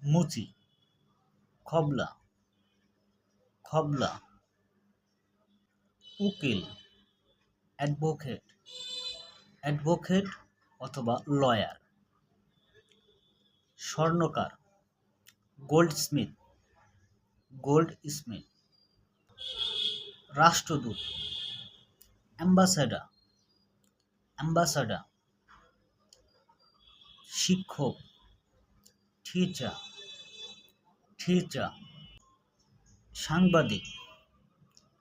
মুচি, খবলা, খবলা, উকিল, advocate, advocate অথবা লয়ার, স্বর্ণকার, গোল্ডস্মিথ, গোল্ডস্মিথ, রাষ্ট্রদূত, অ্যাম্বাসাডার, অ্যাম্বাসাডার, শিক্ষক, টিচার, টিচার, সাংবাদিক,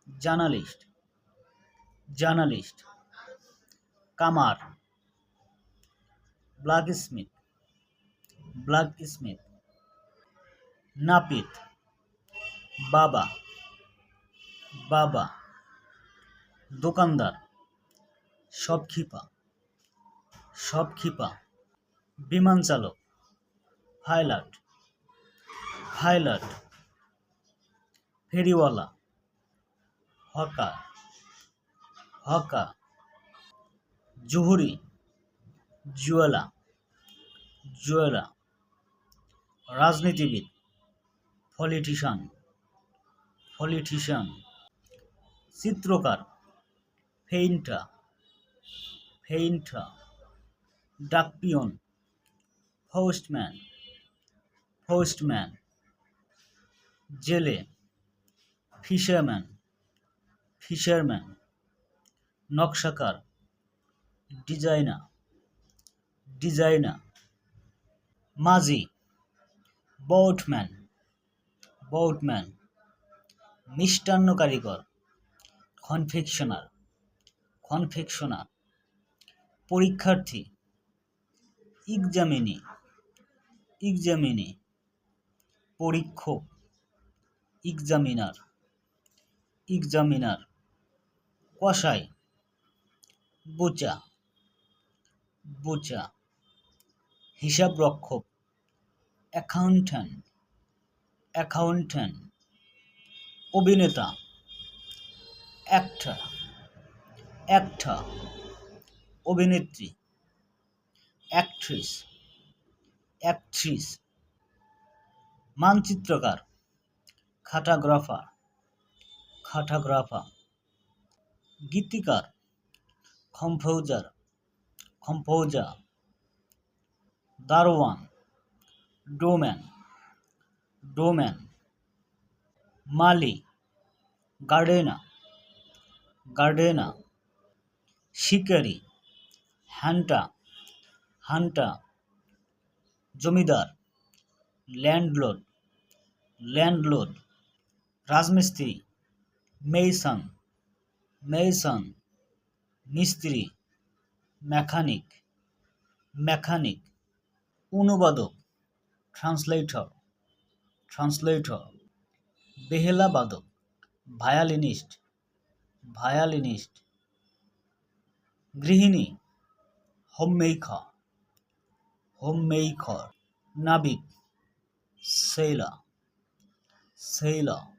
জার্নালিস্ট, জার্নালিস্ট, কামার, ব্ল্যাকস্মিথ, ব্ল্যাকস্মিথ, নাপিত, বাবা, বাবা, দোকানদার, শপকিপার, শপকিপার, বিমান চালক, পাইলট, পাইলট, ফেরিওয়ালা, হকার, হকার, জুহুরি, জুয়েলা, জুয়েলা, রাজনীতিবিদ, politician, politician, চিত্রকার, painter, painter, ডাকপিয়ন, postman, postman, জেলে, ফিশারম্যান, ফিশারম্যান, নকশাকার, ডিজাইনার, ডিজাইনার, মাঝি, বোটম্যান, বোটম্যান, মিষ্টান্ন কারিগর, কনফেকশনার, কনফেকশনার, পরীক্ষার্থী, এক্সামিনি, এক্সামিনি, পরীক্ষক, এক্সামিনার, এক্সামিনার, কসাই, বোচা, বোচা, হিসাবরক্ষক, অ্যাকাউন্ট্যান্ট, অ্যাকাউন্ট্যান্ট, অভিনেতা, অ্যাক্টর, অ্যাক্টর, অভিনেত্রী, অ্যাক্ট্রেস, অ্যাক্ট্রেস, মানচিত্রকার, খাটাগ্রাফার, খাটাগ্রাফার, গীতিকার, কম্পোজার, কম্পোজার, দারোয়ান, ডোম্যান, ডোম্যান, মালি, গার্ডেনার, গার্ডেনার, শিকারি, হান্টার, হান্টার, জমিদার, ল্যান্ডলর্ড, ল্যান্ডলর্ড, রাজমিস্ত্রি, মেইসন, মেইসন, মিস্ত্রি, মেকানিক, মেকানিক, অনুবাদক, ট্রান্সলেটর, ট্রান্সলেটর, বেহেলা বাদক, ভায়োলিনিস্ট, ভায়োলিনিস্ট, গৃহিণী, হোমমেকার, হোমমেকার, নাবিক, সেইলার, সেইলার,